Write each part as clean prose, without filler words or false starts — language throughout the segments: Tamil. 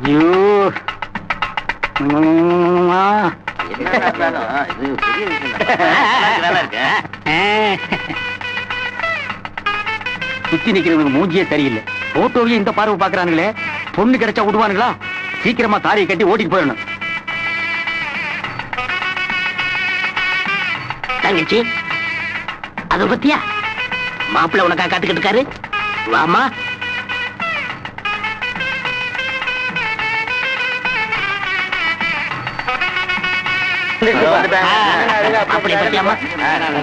சுத்தி நிக்கிறவங்க மூஞ்சியே சரியில்லை. போட்டோவையும் இந்த பார்வை பாக்குறானுங்களே. பொண்ணு கிடைச்சா விடுவானுங்களா? சீக்கிரமா தாலியை கட்டி ஓட்டிட்டு போயிடணும். தங்கச்சி, அத பத்தியா மாப்பிள்ள உனக்கா காத்துக்கிட்டு இருக்காரு. வாமா.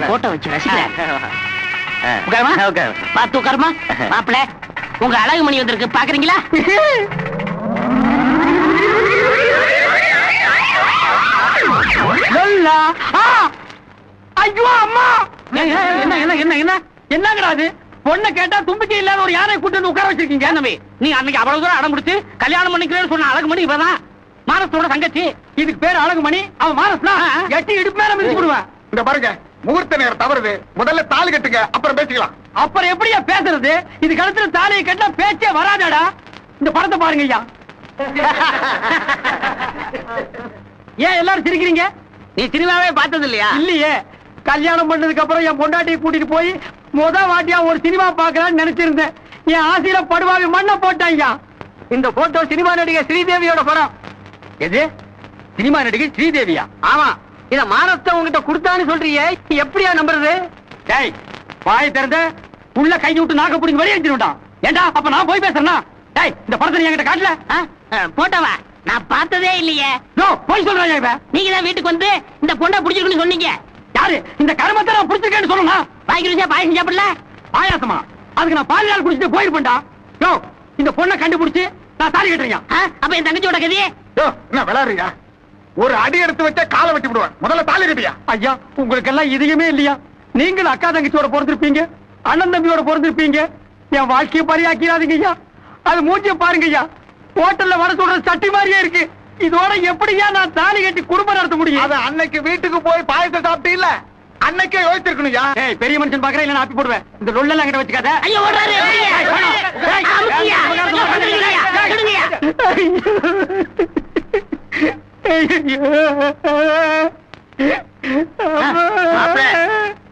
போட்டோ வச்சு ரசிக்கிறேன். பார்த்து உட்காருமா. மாப்பிள்ள, உங்க அழகு மணி வந்திருக்கு, பாக்குறீங்களா? ஐயோ அம்மா, என்ன என்ன என்ன என்ன என்னங்கடா அது? பொண்ணை கேட்டா தும்பிக்கை இல்லாத ஒரு யாரை கூட்டு வந்து உட்கார வச்சிருக்கீங்க. தம்பி, நீ அன்னைக்கு அவ்வளவு தூரம் அடம் பிடிச்சு கல்யாணம் பண்ணிக்கிறேன்னு சொன்ன அழகு மணி இவதான், மானசோட தங்கச்சி. இதுக்கு பேர் அழகு மணி. அவன் மானஸ்னா எட்டி இடுப்பு மேல மிதிச்சு விடுவேன். இந்த பாருங்க, முகூர்த்த நேரம் தவறுது. முதல்ல தாலி கட்டுங்க, அப்புறம் பேசிக்கலாம். அப்புறம் எப்படியா பேசுறது? இது கழுத்துல தாலியை கட்டினா பேச்சே வராதாடா. இந்த படத்தை பாருங்க ஐயா. ஏன் எல்லாரும் சிரிக்கிறீங்க? நீ சினிமாவே பார்த்தது இல்லையா? இல்லையே. கல்யாணம் பண்ணதுக்கு அப்புறம் என் பொண்டாட்டியை கூட்டிட்டு போய் முத வாட்டியா ஒரு சினிமா பாக்கலாம்னு நினைச்சிருந்தேன். என் ஆசையில படுவாவி மண்ணை போட்டாங்க. இந்த போட்டோ சினிமா நடிகை ஸ்ரீதேவியோட படம். எது? சினிமா நடிகை ஸ்ரீதேவியா? ஆமா. இத மானத்தை உங்ககிட்ட கொடுத்தான்னு சொல்றியே, எப்படியா நம்புறது? டேய், வாயை திறந்த உள்ள கை விட்டு நாக்க பிடிங்க வெளியே அடிச்சுட்டான். ஏண்டா அப்ப நான் போய் பேசுறேன்னா? டேய், இந்த படத்தை நீ என்கிட்ட காட்டல? போட்டவா நான் பார்த்ததே இல்லையே. போய் சொல்றாங்க. இவன் நீங்க தான் வீட்டுக்கு வந்து இந்த பொண்ணை பிடிச்சிருக்குன்னு சொன்னீங்க. யாரு இந்த கருமத்தை நான் பிடிச்சிருக்கேன்னு சொல்லணும்? பாய்க்கு பாயசம் சாப்பிடல? பாயாசமா? அதுக்கு நான் பால் நாள் குடிச்சிட்டு போயிருப்பேன்டா. யோ, இந்த பொண்ணை கண்டுபிடிச்சு நான் தாலி கட்டுறீங்க. அப்ப என் தங்கச்சியோட கதையே என்ன விளையாடுறியா? ஒரு அடி எடுத்து வச்சா காலை வெட்டி விடுவேன். முதல்ல தாலி கட்டியா? ஐயா, உங்களுக்கு எல்லாம் இதுவுமே இல்லையா? நீங்களும் அக்கா தங்கச்சியோட பிறந்திருப்பீங்க, அண்ணன் தம்பியோட பிறந்திருப்பீங்க. என் வாழ்க்கையை பரியாக்கிறாதீங்க ஐயா. அது மூச்சிய பாருங்க ஐயா. ஹோட்டல்ல வர சொல்ற சட்டி மாதிரியே இருக்கு. இதோட எப்படியா நான் தாலி கட்டி குடும்பம் நடத்த முடியும்? அது அன்னைக்கு வீட்டுக்கு போய் பாயசம் சாப்பிட்டு இல்ல, அன்னைக்கே யோசிச்சிருக்கணும்யா. ஏய், பெரிய மனுஷன் பாக்குறேன், இல்ல நான் ஆப்பி போடுவேன். இந்த லொல்லெல்லாம் அங்கிட்ட வச்சுக்காத. ஐயோ ஓடுறாரு.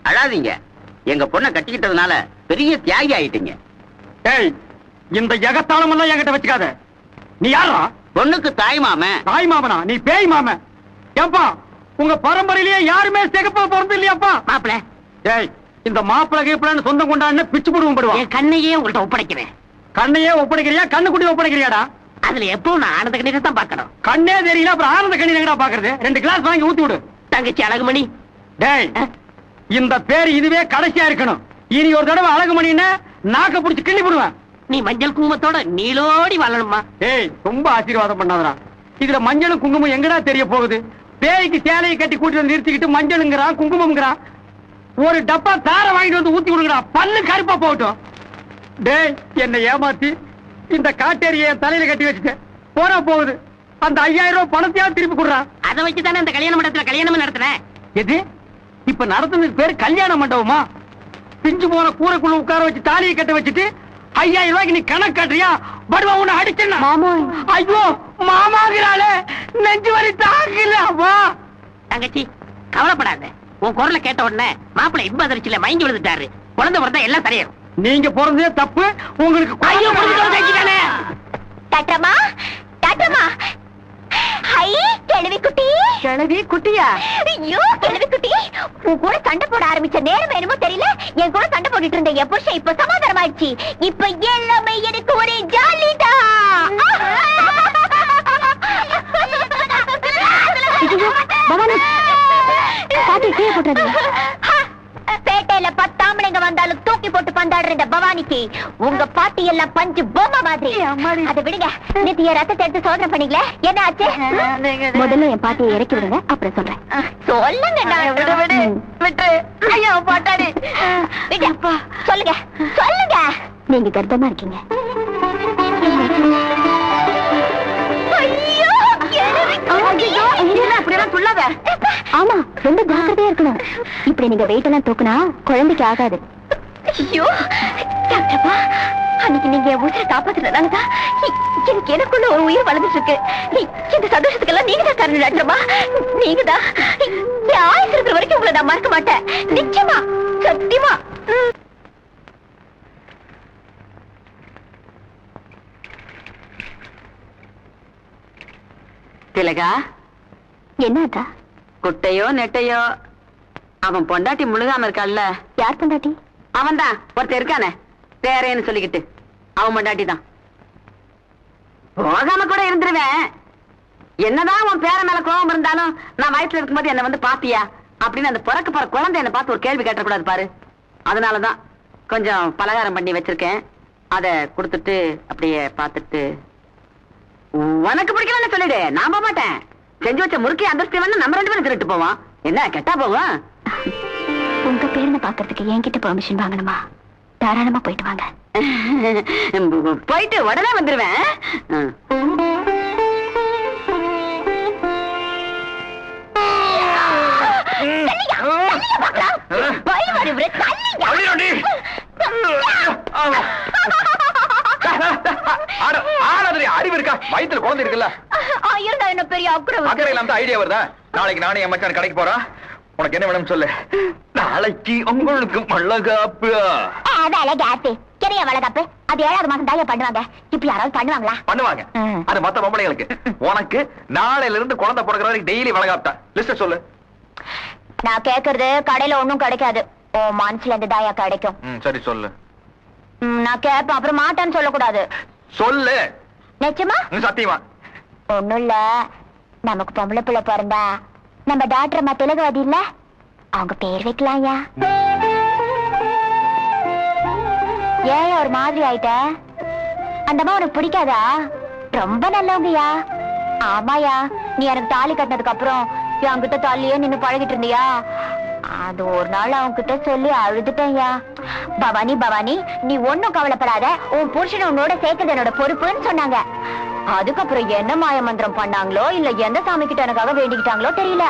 அழாதீங்க. எங்க பொண்ணை கட்டிக்கிட்டதுனால பெரிய தியாகி ஆயிட்டீங்க. ஏய், இந்த எகத்தாளம் எல்லாம் என்கிட்ட வச்சுக்காத. நீ யாரா? பொண்ணுக்கு தாய் மாமன். தாய் மாமனா? நீ பேய் மாமன். ஏப்பா, உங்க பரம்பரையிலேயே யாருமே சிகப்பா பிறந்து இல்லையாப்பா? மாப்பிள, ஏய், இந்த மாப்பிள கீப்பிளன்னு சொந்தம் கொண்டான்னு பிச்சு போடுவோம் படுவான். என் கண்ணையே உங்கள்ட்ட ஒப்படைக்கிறேன். கண்ணையே ஒப்படைக்கிறியா? கண்ணு குட்டி ஒப்படைக்கிறியாடா? அதுல எப்பவும் நான் ஆனந்த கண்ணீரை தான் பாக்கணும். கண்ணே தெரியல, அப்புறம் ஆனந்த கண்ணீர் எங்கடா பாக்குறது? 2 கிளாஸ் வாங்கி ஊத்தி விடு. தங்கச்சி அழகுமணி. டேய், இந்த பேர் இதுவே கடைசியா இருக்கணும். இனி ஒரு தடவை அழகுமணின்னு நாக்க பிடிச்சு கிள்ளி போடுவேன். நீ மஞ்சள் குங்குமத்தோட நீளோடி வாழணுமா? ஏய், ரொம்ப ஆசீர்வாதம் பண்ணாதடா. இதுல மஞ்சளும் குங்குமம் எங்கடா தெரிய போகுது? பேய்க்கு சேலையை கட்டி கூட்டி வந்து நிறுத்திக்கிட்டு மஞ்சளுங்கிறான் குங்குமம்ங்கிறான். ஒரு டப்பா தார வாங்கிட்டு வந்து ஊத்தி விடுங்கடா, பல்லு கருப்பா போகட்டும். டேய், என்னை ஏமாத்தி இந்த காட்டேரிய தலையில கட்டி வச்சுட்டேன். போனா போகுது. அந்த 5000 ரூபாய் பணத்தையாவது திருப்பி கொடுறான். அதை வச்சுதானே அந்த கல்யாண மண்டபத்துல கல்யாணம் நடத்துறேன். எது? இப்ப நடத்துனதுக்கு பேரு கல்யாண மண்டபமா? பிஞ்சு போன கூரைக்குள்ள உட்கார வச்சு தாலியை கட்ட வச்சுட்டு 5000 ரூபாய்க்கு நீ கணக்கு காட்டுறியா? படுவா உன்னை அடிச்சா மாமா. ஐயோ, மாமாங்கிறாளே, நெஞ்சு வலி தாங்கலவா. தங்கச்சி கவலைப்படாத. உன் குரலை கேட்ட உடனே மாப்பிள்ளை இன்ப அதிர்ச்சியில மயங்கி விழுந்துட்டாரு. குழந்தை பிறந்தா எல்லாம் சரியாகும். நீங்க பிறந்தே தப்பு. உங்களுக்கு டாட்டமா டாட்டமா. ஹை கிழவி குட்டி. கிழவி குட்டியா? ஐயோ கிழவி குட்டி, உன் கூட சண்டை போட ஆரம்பிச்ச நேரம் என்னமோ தெரியல. என் கூட சண்டை போட்டுட்டு இருந்த என் புருஷன் இப்ப சமாதானம் ஆயிடுச்சு. இப்ப எல்லாமே எனக்கு ஒரே ஜாலிதா. பாட்டி கீழே போட்டுறது. பேட்டையில 10 ஆம்பளைங்க வந்தாலும் தூக்கி போட்டு பந்தாடுற இந்த பவானிக்கு உங்க பாட்டி எல்லாம் பஞ்சு பொம்மை மாதிரி. அதை விடுங்க. நேத்து என் ரத்தத்தை எடுத்து சோதனை பண்ணீங்களே, என்ன ஆச்சு? முதல்ல என் பாட்டியை இறக்கி விடுங்க, அப்புறம் சொல்றேன். சொல்லுங்க. விட்டு ஐயா பாட்டாடி. சொல்லுங்க சொல்லுங்க. நீங்க கர்ப்பமா இருக்கீங்க. ஆமா, ரொம்ப ஜாக்கிரதையா இருக்கணும். இப்படி நீங்க வெயிட் எல்லாம் தூக்குனா குழந்தைக்கு ஆகாது. ஐயோ டாக்டர்ப்பா, அன்னைக்கு நீங்க உயிரை காப்பாத்துறதுனாலதான் எனக்கு இன்னைக்கு எனக்குள்ள ஒரு உயிர் வளர்ந்துட்டு இருக்கு. இந்த சந்தோஷத்துக்கெல்லாம் நீங்க தான் காரணம் டாக்டர்மா. நீங்க தான் என் ஆயுசு இருக்கிற வரைக்கும் உங்களை நான் மறக்க மாட்டேன். நிச்சயமா, சத்தியமா. திலகா, என்னதா? குட்டையோ நெட்டையோ அவன் பொண்டாட்டி முழுகாம இருக்கான்ல. யார் பொண்டாட்டி? அவன் தான் ஒருத்தர் இருக்கானே பேரேன்னு சொல்லிக்கிட்டு, அவன் பொண்டாட்டி தான். போகாம கூட இருந்துருவேன். என்னதான் உன் பேர மேல கோபம் இருந்தாலும் நான் வயிற்றுல இருக்கும்போது என்ன வந்து பாப்பியா அப்படின்னு அந்த பிறக்க போற குழந்தை என்ன பார்த்து ஒரு கேள்வி கேட்டக்கூடாது பாரு. அதனாலதான் கொஞ்சம் பலகாரம் பண்ணி வச்சிருக்கேன். அத கொடுத்துட்டு அப்படியே பார்த்துட்டு உனக்கு பிடிக்கலன்னு சொல்லிடு, நான் போக மாட்டேன். செஞ்சு வச்ச முறுக்கி அதிர்ஷ்டம் வேணும் நம்ம 2 பேரும் திருட்டு போவோம். என்ன கெட்டா போவோம்? உங்க பேரனை பாக்குறதுக்கு என்கிட்ட பெர்மிஷன் வாங்கணுமா? தாராளமா போயிட்டு வாங்க. போயிட்டு உடனே வந்துருவேன். அறிவு இருக்கா? வயித்துல குழந்தை இருக்குல்ல, இருந்தா என்ன பெரிய அக்கறை இல்லாம ஐடியா வருதா? நாளைக்கு நானே என் மச்சான் கடைக்கு போறா. உனக்கு என்ன வேணும் சொல்லு. நாளைக்கு உங்களுக்கு வளகாப்பு. வளகாப்பு பெரிய வளகாப்பு. அது 7வது மாசம் தாயா பண்ணுவாங்க. இப்ப யாராவது பண்ணுவாங்களா? பண்ணுவாங்க. அது மத்த பொம்பளைங்களுக்கு. உனக்கு நாளையில இருந்து குழந்தை பிறக்கிற வரைக்கும் டெய்லி வளகாப்பு தான். லிஸ்ட் சொல்லு. நான் கேக்குறது கடையில ஒண்ணும் கிடைக்காது. ஓ மனசுல இருந்து தாயா கிடைக்கும். சரி சொல்லு. நான் கேப்பேன், அப்புறம் மாட்டேன்னு சொல்லக்கூடாது. சொல்லு. நிச்சயமா? சத்தியமா? ஒண்ணும் இல்ல, நமக்கு பொம்பளை பிள்ளை பிறந்தா நம்ம டாக்டர் அம்மா திலகவதி இல்ல, அவங்க பேர் வைக்கலாம்யா. ஏன் ஒரு மாதிரி ஆயிட்ட? அந்த அம்மா உனக்கு பிடிக்காதா? ரொம்ப நல்லவங்கயா. ஆமாயா, நீ எனக்கு தாலி கட்டினதுக்கு அப்புறம் என்கிட்ட தாலியே நின்னு பழகிட்டு இருந்தியா? அது ஒரு நாள் அவங்க கிட்ட சொல்லி அழுதுட்டேன்யா. பவானி பவானி, நீ ஒண்ணும் கவலைப்படாத, உன் புருஷன் உன்னோட சேர்க்கறது என்னோட பொறுப்புன்னு சொன்னாங்க. அதுக்கப்புறம் என்ன மாய மந்திரம் பண்ணாங்களோ இல்ல எந்த சாமி கிட்ட எனக்காக வேண்டிக்கிட்டாங்களோ தெரியல.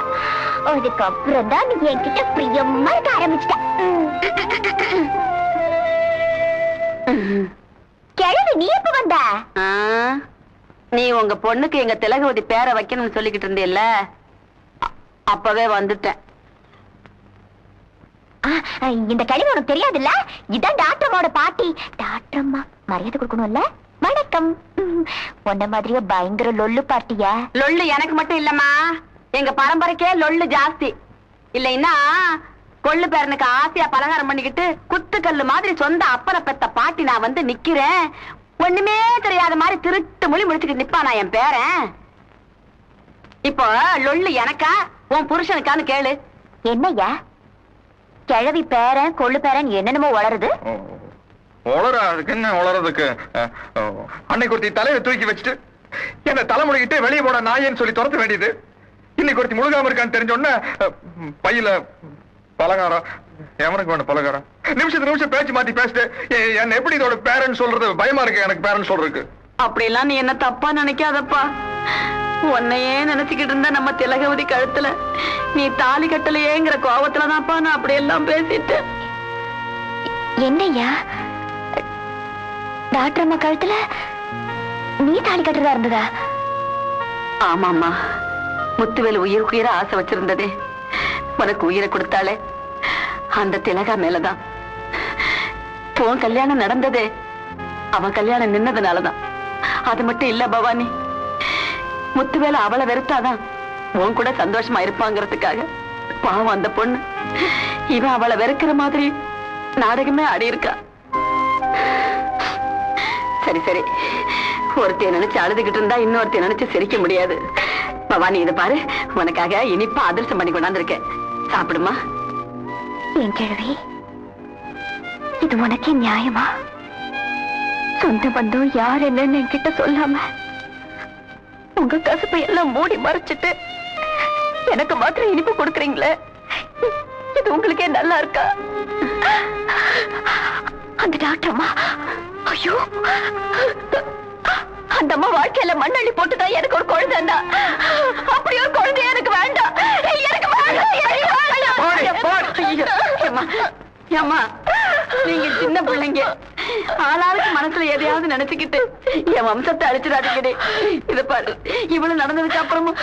அதுக்கப்புறம் தான் நீ என்கிட்ட பிரியமா இருக்க ஆரம்பிச்சிட்ட. கிழவி, நீ எப்ப வந்த? நீ உங்க பொண்ணுக்கு எங்க திலகவதி பேரை வைக்கணும்னு சொல்லிக்கிட்டு இருந்தியல்ல, அப்பவே வந்துட்டேன். இந்த கிழவி உனக்கு தெரியாதுல்ல, இதான் டாக்டர் அம்மாவோட பாட்டி. டாக்டர் அம்மா மரியாதை கொடுக்கணும்ல. வணக்கம். உன்ன மாதிரியே பயங்கர லொல்லு பாட்டியா? லொல்லு எனக்கு மட்டும் இல்லம்மா, எங்க பரம்பரைக்கே லொல்லு ஜாஸ்தி. இல்லைன்னா கொள்ளு பேரனுக்கு ஆசையா பலகாரம் பண்ணிக்கிட்டு குத்துக்கல்லு மாதிரி சொந்த அப்பனை பெத்த பாட்டி நான் வந்து நிக்கிறேன். ஒண்ணுமே தெரியாத மாதிரி திருட்டு மொழி முடிச்சுக்கிட்டு நிப்பானா என் பேரன். இப்போ லொல்லு எனக்கா உன் புருஷனுக்கான்னு கேளு. என்னய்யா கிழவி பேரன் கொள்ளு பேரன் என்னென்னமோ வளருது? உளறதுக்கு என்ன உளறதுக்கு? அன்னைக்கு ஒருத்தி தலையை தூக்கி வச்சுட்டு என்ன தலைமுடிக்கிட்டு வெளியே போட நாயன்னு சொல்லி துரத்த வேண்டியது. இன்னைக்கு ஒருத்தி முழுகாம இருக்கான்னு தெரிஞ்சோன்ன பையில பலகாரம். எவனுக்கு வேணும் பலகாரம்? நிமிஷம் பேச்சு மாத்தி பேசிட்டு என்ன எப்படி இதோட பேரன் சொல்றது பயமா இருக்கு. எனக்கு பேரன் சொல்றதுக்கு அப்படியெல்லாம் நீ என்ன தப்பா நினைக்காதப்பா. உன்னையே நினைச்சுக்கிட்டு இருந்த நம்ம திலகவதி கழுத்துல நீ தாலி கட்டலையேங்கிற கோபத்துலதான்ப்பா நான் அப்படியெல்லாம் பேசிட்டு. என்னய்யா டாக்டர் அம்மா கழுத்துல நீ தாலி கட்டுறதா இருந்ததா? ஆமாம்மா, முத்துவேல் உயிர ஆசை வச்சிருந்ததே உனக்கு உயிரை கொடுத்தாளே அந்த திலகா மேலதான். உன் கல்யாணம் நடந்ததே அவன் கல்யாணம் நின்னதுனாலதான். அது மட்டும் இல்ல பவானி, முத்துவேல அவளை வெறுத்தாதான் உன் கூட சந்தோஷமா இருப்பாங்கிறதுக்காக பாவம் அந்த பொண்ணு இவன் அவளை வெறுக்கிற மாதிரி நாடகமே ஆடி இருக்கா. சரி சரி, ஒருத்தைய நினைச்சு அழுதுகிட்டு இருந்தா இன்னொருத்தைய நினைச்சு சிரிக்க முடியாது. பவானி இதை பாரு, உனக்காக இனிப்பா அதிர்ஷ்டம் பண்ணி கொண்டாந்துருக்கேன், சாப்பிடுமா. என் கிழவி, இது உனக்கே நியாயமா? சொந்த பந்தம் யார் என்னன்னு என்கிட்ட சொல்லாம உங்க கசப்பை எல்லாம் மூடி மறைச்சிட்டு எனக்கு மாத்திரம் இனிப்பு கொடுக்குறீங்களே, இது உங்களுக்கே நல்லா இருக்கா? அந்த டாக்டர் அம்மா, ஐயோ அந்த அம்மா வாழ்க்கையில மண்ணள்ளி போட்டுதான் எனக்கு ஒரு குழந்தை இருந்தா. அப்படி ஒரு குழந்தைய எனக்கு வேண்டாம், எனக்கு வேண்டாம். ஏம்மா, நீங்க சின்ன பிள்ளைங்க, ஆளாளுக்கு மனசுல எதையாவது நினைச்சுக்கிட்டு என் வம்சத்தை அழிச்சிடாதீங்கடி. இத பாரு, இவ்வளவு நடந்ததுக்கு அப்புறமும்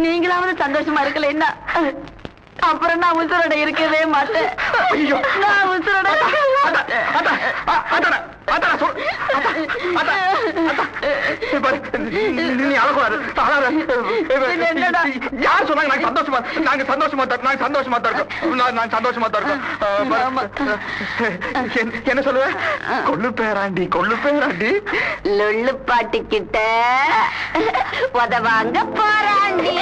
நீங்களாவது சந்தோஷமா இருக்கல என்ன? அப்புறம் நான் உசுரோட இருக்கவே மாட்டேன். ஐயோ. நான் உசுரோட நீ அழக்கூடாது. என்னடா? யார் சொன்னாங்க நாங்க சந்தோஷமா நாங்க சந்தோஷமா தான் இருக்கோம். நாங்க சந்தோஷமா தான் ஆமா. இருக்கோம். என்ன சொல்லுவேன்? கொள்ளு பேராண்டி லொள்ளு பாட்டி கிட்ட உதவாங்க போறாண்டி.